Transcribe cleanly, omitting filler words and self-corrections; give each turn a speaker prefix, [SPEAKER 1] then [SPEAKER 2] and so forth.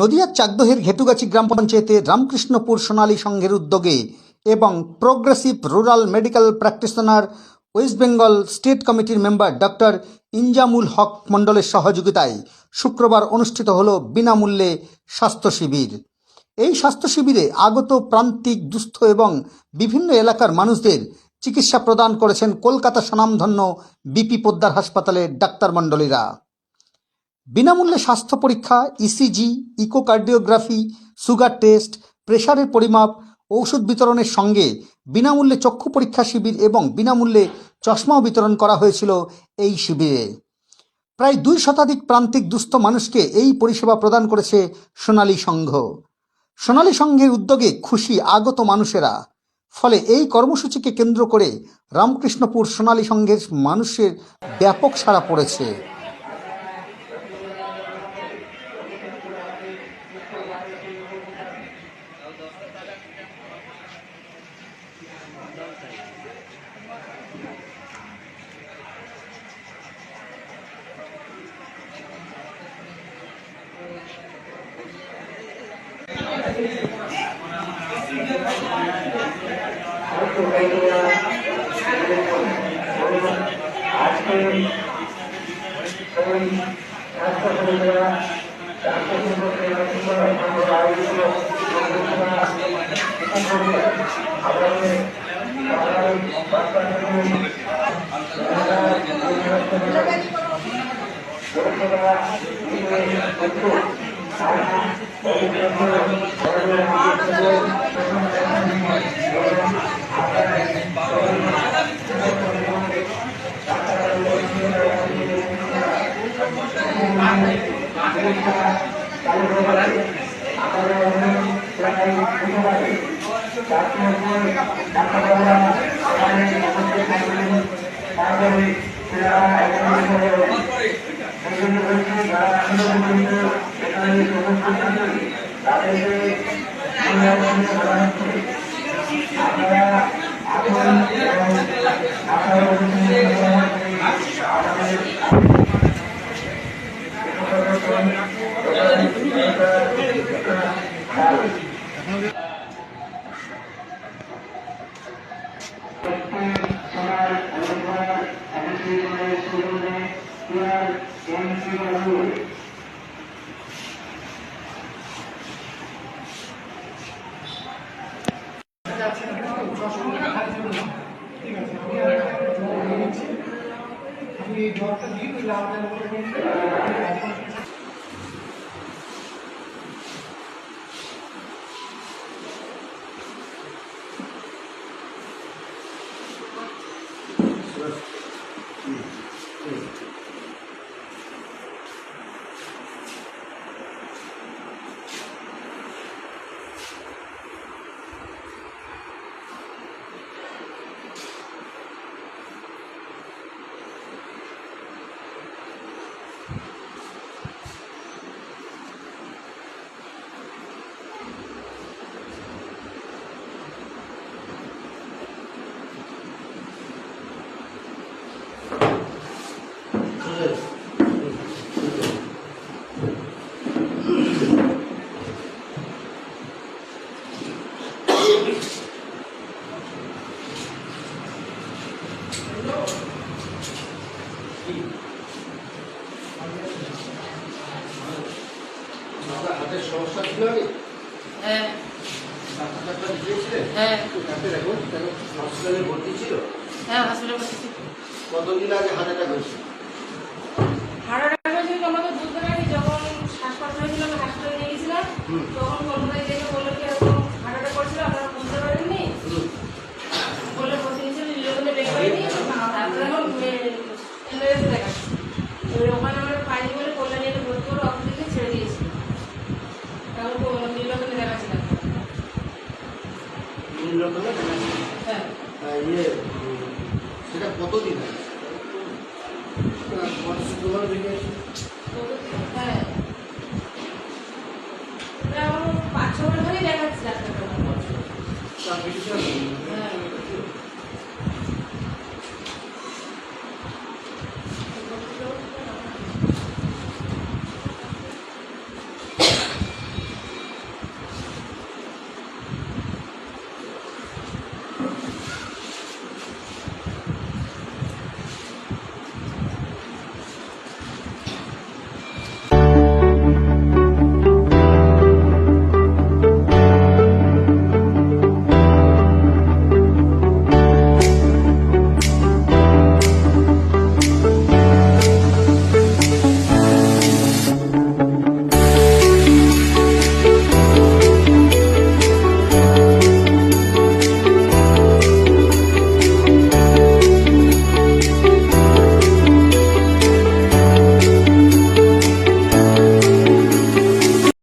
[SPEAKER 1] নদিয়ার চাকদহের ঘেটুগাছি গ্রাম পঞ্চায়েতে রামকৃষ্ণপুর সোনালী সংঘের উদ্যোগে এবং progressive rural medical practitioner West Bengal state কমিটির মেম্বার ডক্টর ইনজামুল হক মণ্ডলের সহযোগিতায় শুক্রবার অনুষ্ঠিত হল বিনামূল্যে স্বাস্থ্য শিবির। এই স্বাস্থ্য শিবিরে আগত প্রান্তিক, দুস্থ এবং বিভিন্ন এলাকার মানুষদের চিকিৎসা প্রদান করেছেন কলকাতা স্বনামধন্য বিপি পোদ্দার হাসপাতালের ডাক্তারমণ্ডলীরা। বিনামূল্যে স্বাস্থ্য পরীক্ষা, ইসিজি, ইকোকার্ডিওগ্রাফি, সুগার টেস্ট, প্রেশারের পরিমাপ, ঔষধ বিতরণের সঙ্গে বিনামূল্যে চক্ষু পরীক্ষা শিবির এবং বিনামূল্যে চশমাও বিতরণ করা হয়েছিল। এই শিবিরে প্রায় 2 শতাধিক প্রান্তিক দুস্থ মানুষকে এই পরিষেবা প্রদান করেছে সোনালী সংঘ। সোনালী সংঘের উদ্যোগে খুশি আগত মানুষেরা। ফলে এই কর্মসূচিকে কেন্দ্র করে রামকৃষ্ণপুর সোনালী সংঘের মানুষের ব্যাপক সাড়া পড়েছে।
[SPEAKER 2] হাতের সমস্যা ছিল আগে?
[SPEAKER 3] হ্যাঁ।
[SPEAKER 2] ডাক্তার দেখিয়েছিলেন?
[SPEAKER 3] হ্যাঁ।
[SPEAKER 2] ডাক্তার এখন হসপিটালে ভর্তি ছিল?
[SPEAKER 3] হ্যাঁ, হসপিটালে ভর্তি ছিল।
[SPEAKER 2] কতদিন আগে হার্ট অ্যাটাক হয়েছিল?
[SPEAKER 3] হার্ট অ্যাটাক হয়েছিল আমাকে বুঝতে পারিনি। যখন শ্বাসকষ্ট হয়েছিল আমি হাসপাতালে নিয়ে গেছিলাম, তখন কলকাতায় দেখে বললো কি এরকম হার্ট অ্যাটাক করেছিল, আপনারা বুঝতে পারেননি বলে বসে নিয়েছিল, নিলে বের করেনি। তারপরে এখন এমবিবিএসে দেখাচ্ছি। এবার ওখানে আমরা পাইনি বলে কল্যাণী এনে ভর্তি করে অক্সিজেনে ছেড়ে দিয়েছি। তারপর নীলকণ্ঠে দেখাচ্ছিলাম।
[SPEAKER 2] নীলকণ্ঠে দেখাচ্ছিলেন?
[SPEAKER 3] হ্যাঁ।
[SPEAKER 2] সেটা কতদিন হয়? শুক্রবার দেখিয়েছি।
[SPEAKER 3] হ্যাঁ, এটা আমার 5-6 বার ধরেই দেখাচ্ছি ডাক্তারটা।
[SPEAKER 2] মেডিসিন